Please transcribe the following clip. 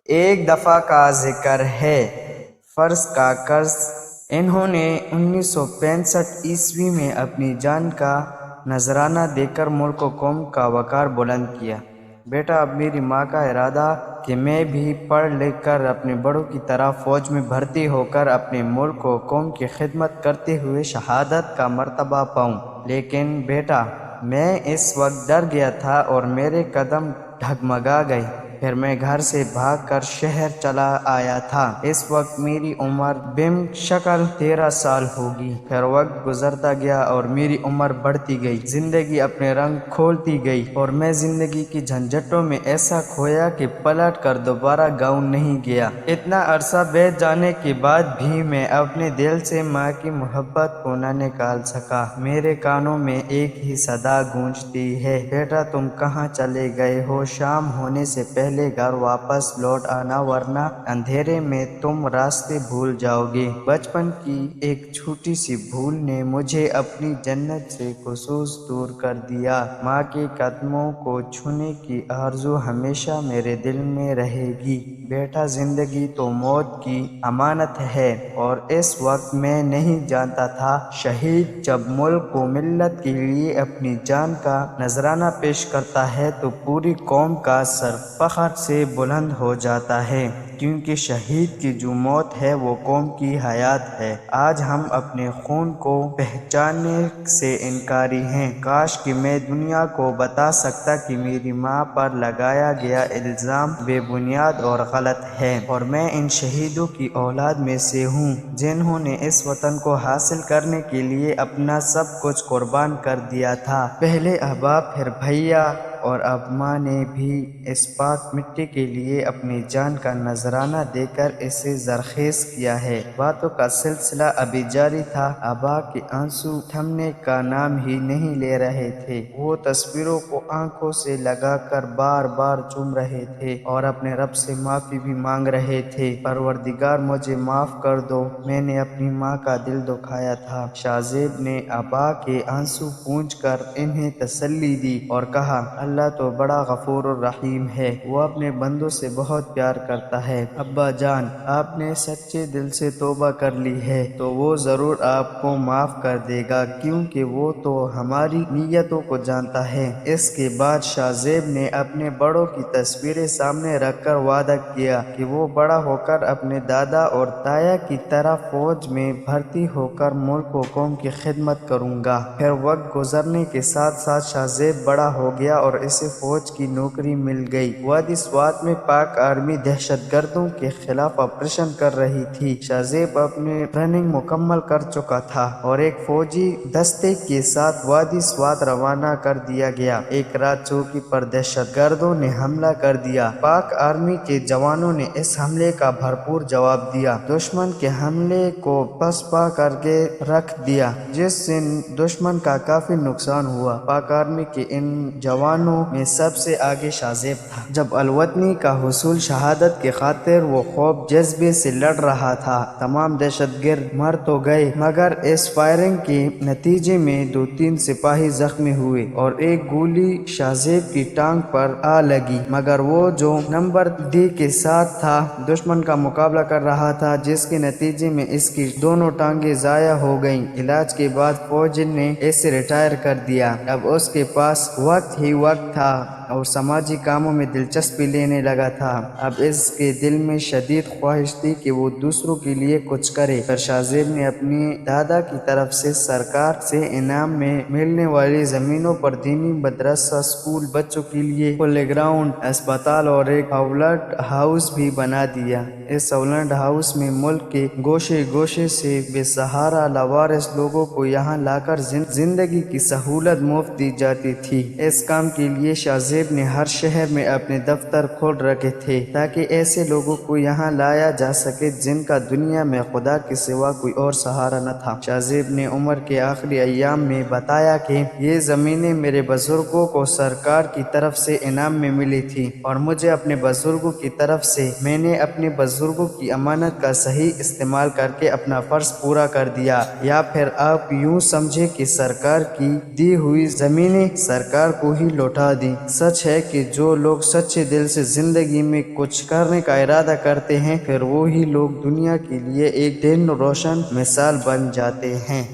ایک دفعہ کا ذکر ہے، فرض کا قرض۔ انہوں نے 1965 میں اپنی جان کا نذرانہ دے کر ملک و قوم کا وقار بلند کیا۔ بیٹا، اب میری ماں کا ارادہ کہ میں بھی پڑھ لکھ کر اپنے بڑوں کی طرح فوج میں بھرتی ہو کر اپنے ملک و قوم کی خدمت کرتے ہوئے شہادت کا مرتبہ پاؤں۔ لیکن بیٹا، میں اس وقت ڈر گیا تھا اور میرے قدم ڈگمگا گئے۔ پھر میں گھر سے بھاگ کر شہر چلا آیا تھا۔ اس وقت میری عمر بشکل 13 سال ہوگی۔ پھر وقت گزرتا گیا اور میری عمر بڑھتی گئی، زندگی اپنے رنگ کھولتی گئی اور میں زندگی کی جھنجھٹوں میں ایسا کھویا کہ پلٹ کر دوبارہ گاؤں نہیں گیا۔ اتنا عرصہ بیت جانے کے بعد بھی میں اپنے دل سے ماں کی محبت کو نہ نکال سکا۔ میرے کانوں میں ایک ہی صدا گونجتی ہے، بیٹا تم کہاں چلے گئے ہو؟ شام ہونے سے پہلے گھر واپس لوٹ آنا، ورنہ اندھیرے میں تم راستے بھول جاؤ گے۔ بچپن کی ایک چھوٹی سی بھول نے مجھے اپنی جنت سے کوسوں دور کر دیا۔ ماں کے قدموں کو چھونے کی آرزو ہمیشہ میرے دل میں رہے گی۔ بیٹا، زندگی تو موت کی امانت ہے، اور اس وقت میں نہیں جانتا تھا شہید جب ملک و ملت کے لیے اپنی جان کا نذرانہ پیش کرتا ہے تو پوری قوم کا سر فخر سے بلند ہو جاتا ہے، کیونکہ شہید کی جو موت ہے وہ قوم کی حیات ہے۔ آج ہم اپنے خون کو پہچاننے سے انکاری ہیں۔ کاش کہ میں دنیا کو بتا سکتا کہ میری ماں پر لگایا گیا الزام بے بنیاد اور غلط ہے، اور میں ان شہیدوں کی اولاد میں سے ہوں جنہوں نے اس وطن کو حاصل کرنے کے لیے اپنا سب کچھ قربان کر دیا تھا۔ پہلے ابا، پھر بھیا اور اب ماں نے بھی اس پاک مٹی کے لیے اپنی جان کا نذرانہ دے کر اسے زرخیز کیا ہے۔ باتوں کا سلسلہ ابھی جاری تھا۔ ابا کے آنسو تھمنے کا نام ہی نہیں لے رہے تھے۔ وہ تصویروں کو آنکھوں سے لگا کر بار بار چوم رہے تھے اور اپنے رب سے معافی بھی مانگ رہے تھے۔ پروردگار، مجھے معاف کر دو، میں نے اپنی ماں کا دل دکھایا تھا۔ شاہ زیب نے ابا کے آنسو پونچھ کر انہیں تسلی دی اور کہا، اللہ تو بڑا غفور الرحیم ہے، وہ اپنے بندوں سے بہت پیار کرتا ہے۔ ابا جان، آپ نے سچے دل سے توبہ کر لی ہے تو وہ ضرور آپ کو معاف کر دے گا، کیونکہ وہ تو ہماری نیتوں کو جانتا ہے۔ اس کے بعد شاہ زیب نے اپنے بڑوں کی تصویریں سامنے رکھ کر وعدہ کیا کہ وہ بڑا ہو کر اپنے دادا اور تایا کی طرح فوج میں بھرتی ہو کر ملک و قوم کی خدمت کروں گا۔ پھر وقت گزرنے کے ساتھ ساتھ شاہ زیب بڑا ہو گیا اور اسے فوج کی نوکری مل گئی۔ وادی سوات میں پاک آرمی دہشت گردوں کے خلاف آپریشن کر رہی تھی۔ شاہ زیب اپنی ٹریننگ مکمل کر چکا تھا اور ایک فوجی دستے کے ساتھ وادی سوات روانہ کر دیا گیا۔ ایک رات چوکی پر دہشت گردوں نے حملہ کر دیا۔ پاک آرمی کے جوانوں نے اس حملے کا بھرپور جواب دیا، دشمن کے حملے کو پسپا کر کے رکھ دیا، جس سے دشمن کا کافی نقصان ہوا۔ پاک آرمی کے ان جوانوں میں سب سے آگے شاہ زیب تھا۔ جب الوطنی کا حصول شہادت کی خاطر وہ خوف جذبے سے لڑ رہا تھا، تمام دہشت گرد مر تو گئے مگر اس فائرنگ کے نتیجے میں 2-3 سپاہی زخمی ہوئے اور ایک گولی شاہ زیب کی ٹانگ پر آ لگی، مگر وہ جو نمبر ڈی کے ساتھ تھا دشمن کا مقابلہ کر رہا تھا، جس کے نتیجے میں اس کی دونوں ٹانگیں ضائع ہو گئیں۔ علاج کے بعد فوج نے اسے ریٹائر کر دیا۔ اب اس کے پاس وقت ہی وقت تھا اور سماجی کاموں میں دلچسپی لینے لگا تھا۔ اب اس کے دل میں شدید خواہش تھی کہ وہ دوسروں کے لیے کچھ کرے۔ پھر شاہ زیب نے اپنی دادا کی طرف سے سرکار سے انعام میں ملنے والی زمینوں پر دینی مدرسہ، اسکول، بچوں کے لیے پلے گراؤنڈ، اسپتال اور ایک ہاولڈ ہاؤس بھی بنا دیا۔ اس ہاولڈ ہاؤس میں ملک کے گوشے گوشے سے بے سہارا لاوارث لوگوں کو یہاں لا کر زندگی کی سہولت مفت دی جاتی تھی۔ اس کام کے لیے شاہ زیب نے ہر شہر میں اپنے دفتر کھول رکھے تھے تاکہ ایسے لوگوں کو یہاں لایا جا سکے جن کا دنیا میں خدا کے سوا کوئی اور سہارا نہ تھا۔ شاہ زیب نے عمر کے آخری ایام میں بتایا کہ یہ زمینیں میرے بزرگوں کو سرکار کی طرف سے انعام میں ملی تھی اور مجھے اپنے بزرگوں کی طرف سے، میں نے اپنے بزرگوں کی امانت کا صحیح استعمال کر کے اپنا فرض پورا کر دیا، یا پھر آپ یوں سمجھے کہ سرکار کی دی ہوئی زمینیں سرکار کو ہی لوٹا دیں۔ سچ ہے کہ جو لوگ سچے دل سے زندگی میں کچھ کرنے کا ارادہ کرتے ہیں پھر وہی لوگ دنیا کے لیے ایک دن روشن مثال بن جاتے ہیں۔